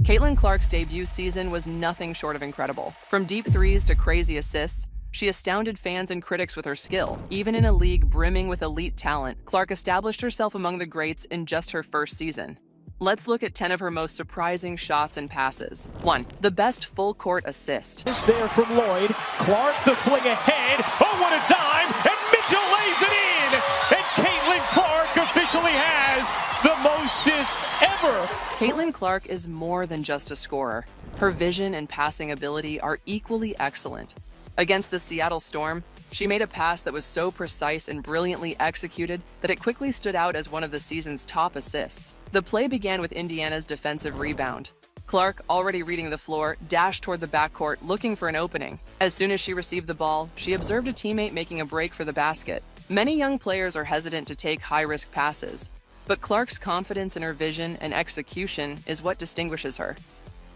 Caitlin Clark's debut season was nothing short of incredible. From deep threes to crazy assists, she astounded fans and critics with her skill. Even in a league brimming with elite talent, Clark established herself among the greats in just her first season. Let's look at 10 of her most surprising shots and passes. 1. The best full-court assist. Is there from Lloyd. Clark, the fling ahead. Oh, what a dime! And Mitchell lays it in! And Caitlin Clark officially has the most assists ever! Caitlin Clark is more than just a scorer. Her vision and passing ability are equally excellent. Against the Seattle Storm, she made a pass that was so precise and brilliantly executed that it quickly stood out as one of the season's top assists. The play began with Indiana's defensive rebound. Clark, already reading the floor, dashed toward the backcourt looking for an opening. As soon as she received the ball, she observed a teammate making a break for the basket. Many young players are hesitant to take high-risk passes, but Clark's confidence in her vision and execution is what distinguishes her.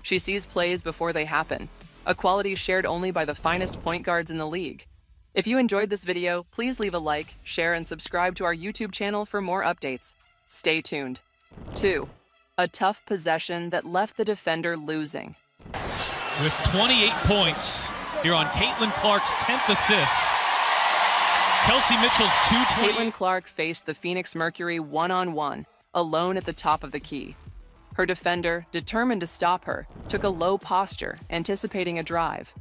She sees plays before they happen, a quality shared only by the finest point guards in the league. If you enjoyed this video, please leave a like, share, and subscribe to our YouTube channel for more updates. Stay tuned. 2. A tough possession that left the defender losing. With 28 points here on Caitlin Clark's 10th assist. Kelsey Mitchell's 220. Caitlin Clark faced the Phoenix Mercury one-on-one, alone at the top of the key. Her defender, determined to stop her, took a low posture, anticipating a drive.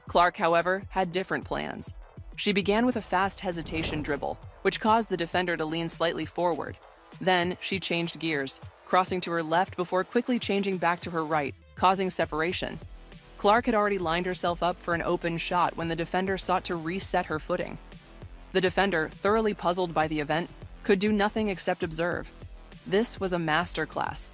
Clark, however, had different plans. She began with a fast hesitation dribble, which caused the defender to lean slightly forward. Then, she changed gears, crossing to her left before quickly changing back to her right, causing separation. Clark had already lined herself up for an open shot when the defender sought to reset her footing. The defender, thoroughly puzzled by the event, could do nothing except observe. This was a masterclass.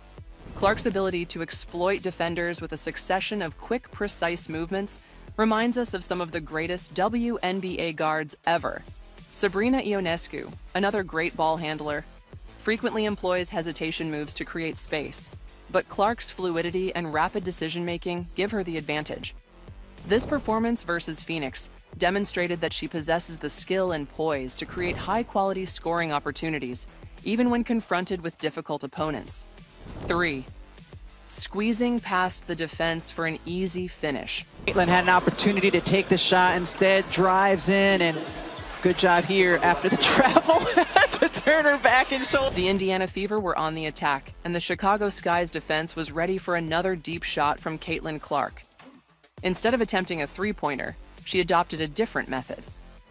Clark's ability to exploit defenders with a succession of quick, precise movements reminds us of some of the greatest WNBA guards ever. Sabrina Ionescu, another great ball handler, frequently employs hesitation moves to create space, but Clark's fluidity and rapid decision-making give her the advantage. This performance versus Phoenix demonstrated that she possesses the skill and poise to create high-quality scoring opportunities, even when confronted with difficult opponents. 3. Squeezing past the defense for an easy finish. Caitlin had an opportunity to take the shot, instead drives in, and good job here after the travel to turn her back and shoulder. The Indiana Fever were on the attack, and the Chicago Sky's defense was ready for another deep shot from Caitlin Clark. Instead of attempting a three-pointer, she adopted a different method.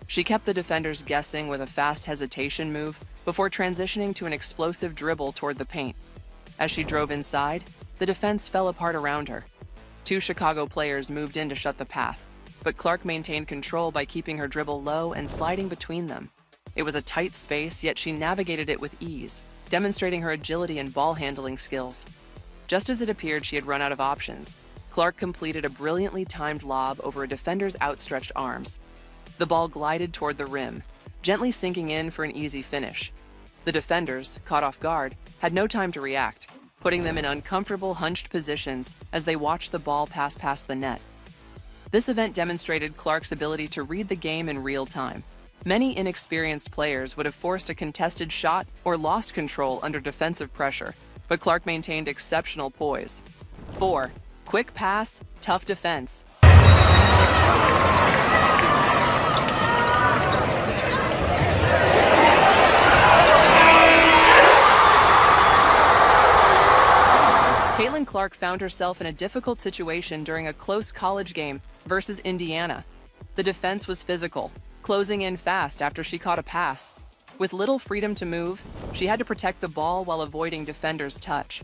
She kept the defenders guessing with a fast hesitation move before transitioning to an explosive dribble toward the paint. As she drove inside, the defense fell apart around her. 2 Chicago players moved in to shut the path, but Clark maintained control by keeping her dribble low and sliding between them. It was a tight space, yet she navigated it with ease, demonstrating her agility and ball handling skills. Just as it appeared she had run out of options, Clark completed a brilliantly timed lob over a defender's outstretched arms. The ball glided toward the rim, gently sinking in for an easy finish. The defenders, caught off guard, had no time to react, putting them in uncomfortable hunched positions as they watched the ball pass past the net. This event demonstrated Clark's ability to read the game in real time. Many inexperienced players would have forced a contested shot or lost control under defensive pressure, but Clark maintained exceptional poise. 4. Quick pass, tough defense. Caitlin Clark found herself in a difficult situation during a close college game versus Indiana. The defense was physical, closing in fast after she caught a pass. With little freedom to move, she had to protect the ball while avoiding defenders' touch.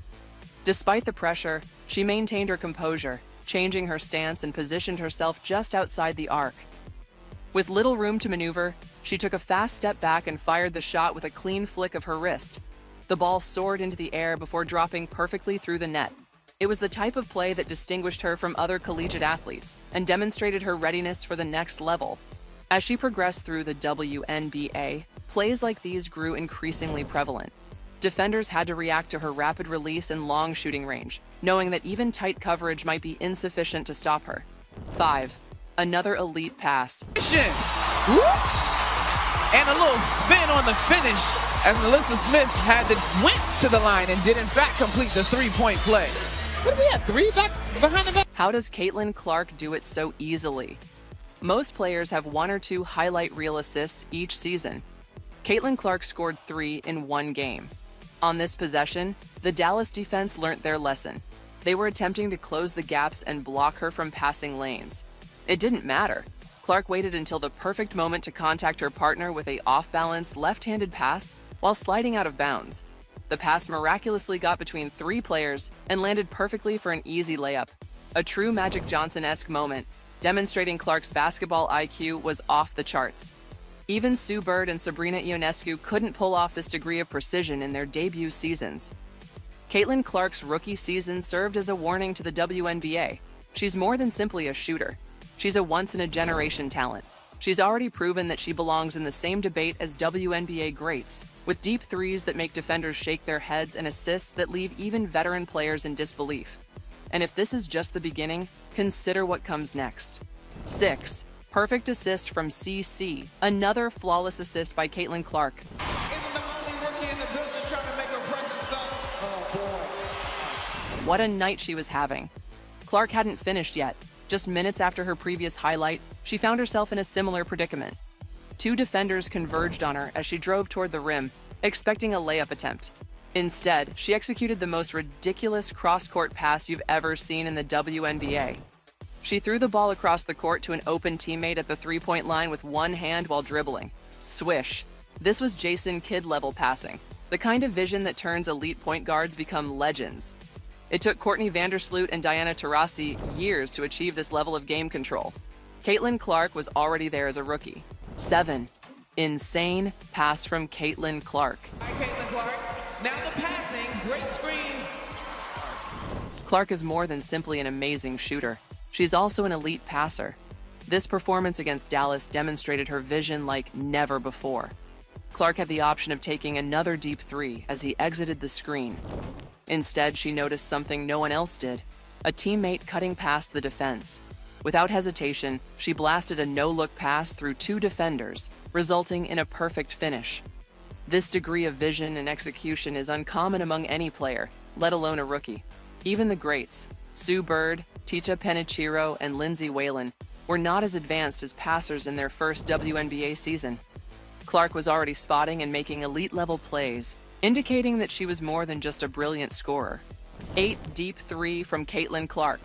Despite the pressure, she maintained her composure, changing her stance and positioned herself just outside the arc. With little room to maneuver, she took a fast step back and fired the shot with a clean flick of her wrist. The ball soared into the air before dropping perfectly through the net. It was the type of play that distinguished her from other collegiate athletes and demonstrated her readiness for the next level. As she progressed through the WNBA, plays like these grew increasingly prevalent. Defenders had to react to her rapid release and long shooting range, knowing that even tight coverage might be insufficient to stop her. 5. Another elite pass. And a little spin on the finish as Melissa Smith went to the line and did in fact complete the three-point play. What do we have? 3 back behind the back? How does Caitlin Clark do it so easily? Most players have 1 or 2 highlight reel assists each season. Caitlin Clark scored 3 in 1 game. On this possession, the Dallas defense learnt their lesson. They were attempting to close the gaps and block her from passing lanes. It didn't matter. Clark waited until the perfect moment to contact her partner with a off-balance left-handed pass while sliding out of bounds. The pass miraculously got between 3 players and landed perfectly for an easy layup. A true Magic Johnson-esque moment, demonstrating Clark's basketball IQ was off the charts. Even Sue Bird and Sabrina Ionescu couldn't pull off this degree of precision in their debut seasons. Caitlin Clark's rookie season served as a warning to the WNBA. She's more than simply a shooter. She's a once-in-a-generation talent. She's already proven that she belongs in the same debate as WNBA greats, with deep threes that make defenders shake their heads and assists that leave even veteran players in disbelief. And if this is just the beginning, consider what comes next. 6. Perfect assist from SIC, another flawless assist by Caitlin Clark. Isn't the only rookie in the building trying to make her presence felt? Oh, boy. What a night she was having. Clark hadn't finished yet. Just minutes after her previous highlight, she found herself in a similar predicament. 2 defenders converged on her as she drove toward the rim, expecting a layup attempt. Instead, she executed the most ridiculous cross-court pass you've ever seen in the WNBA. She threw the ball across the court to an open teammate at the three-point line with one hand while dribbling. Swish. This was Jason Kidd-level passing, the kind of vision that turns elite point guards become legends. It took Courtney Vandersloot and Diana Taurasi years to achieve this level of game control. Caitlin Clark was already there as a rookie. 7. Insane pass from Caitlin Clark. Hi, Caitlin Clark. Now the passing. Great screen. Clark is more than simply an amazing shooter. She's also an elite passer. This performance against Dallas demonstrated her vision like never before. Clark had the option of taking another deep 3 as he exited the screen. Instead, she noticed something no one else did, a teammate cutting past the defense. Without hesitation, she blasted a no-look pass through 2 defenders, resulting in a perfect finish. This degree of vision and execution is uncommon among any player, let alone a rookie. Even the greats, Sue Bird, Ticha Penicheiro, and Lindsay Whalen, were not as advanced as passers in their first WNBA season. Clark was already spotting and making elite-level plays, indicating that she was more than just a brilliant scorer. 8 deep 3 from Caitlin Clark.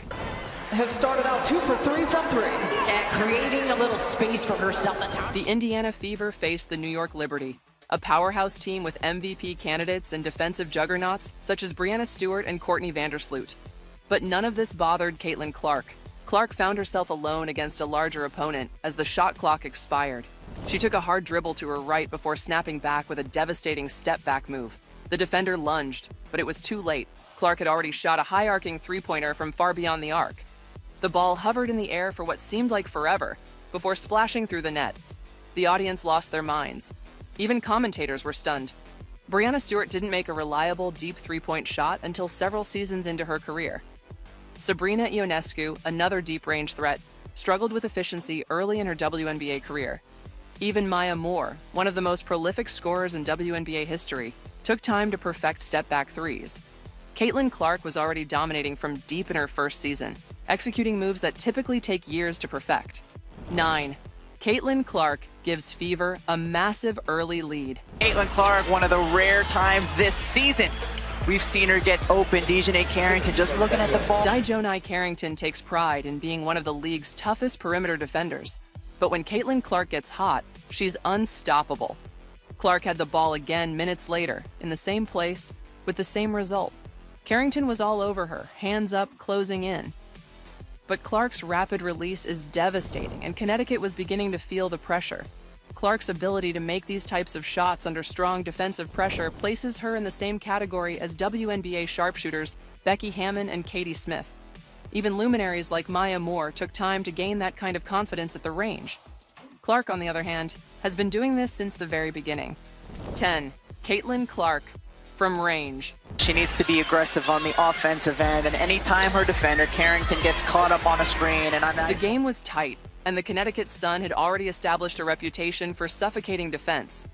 Has started out 2 for 3 from 3 and creating a little space for herself at times. The Indiana Fever faced the New York Liberty, a powerhouse team with MVP candidates and defensive juggernauts such as Breanna Stewart and Courtney Vandersloot. But none of this bothered Caitlin Clark. Clark found herself alone against a larger opponent as the shot clock expired. She took a hard dribble to her right before snapping back with a devastating step-back move. The defender lunged, but it was too late. Clark had already shot a high-arcing three-pointer from far beyond the arc. The ball hovered in the air for what seemed like forever, before splashing through the net. The audience lost their minds. Even commentators were stunned. Breanna Stewart didn't make a reliable deep three-point shot until several seasons into her career. Sabrina Ionescu, another deep-range threat, struggled with efficiency early in her WNBA career. Even Maya Moore, one of the most prolific scorers in WNBA history, took time to perfect step-back threes. Caitlin Clark was already dominating from deep in her first season, executing moves that typically take years to perfect. 9. Caitlin Clark gives Fever a massive early lead. Caitlin Clark, one of the rare times this season we've seen her get open. Dejanay Carrington just looking at the ball. Dejanay Carrington takes pride in being one of the league's toughest perimeter defenders. But when Caitlin Clark gets hot, she's unstoppable. Clark had the ball again minutes later, in the same place, with the same result. Carrington was all over her, hands up, closing in. But Clark's rapid release is devastating, and Connecticut was beginning to feel the pressure. Clark's ability to make these types of shots under strong defensive pressure places her in the same category as WNBA sharpshooters Becky Hammon and Katie Smith. Even luminaries like Maya Moore took time to gain that kind of confidence at the range. Clark, on the other hand, has been doing this since the very beginning. 10. Caitlin Clark from range. She needs to be aggressive on the offensive end, and anytime her defender, Carrington, gets caught up on a screen and on that. The game was tight, and the Connecticut Sun had already established a reputation for suffocating defense.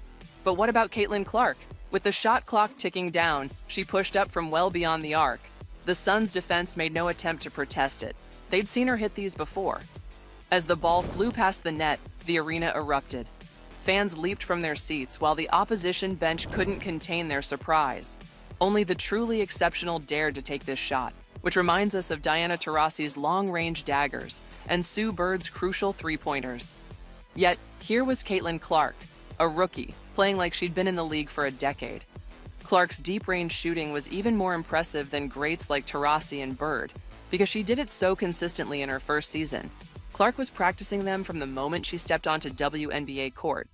But what about Caitlin Clark? With the shot clock ticking down, she pushed up from well beyond the arc. The Suns' defense made no attempt to protest it. They'd seen her hit these before. As the ball flew past the net, the arena erupted. Fans leaped from their seats while the opposition bench couldn't contain their surprise. Only the truly exceptional dared to take this shot, which reminds us of Diana Taurasi's long-range daggers and Sue Bird's crucial three-pointers. Yet, here was Caitlin Clark, a rookie, playing like she'd been in the league for a decade. Clark's deep-range shooting was even more impressive than greats like Taurasi and Bird, because she did it so consistently in her first season. Clark was practicing them from the moment she stepped onto WNBA court.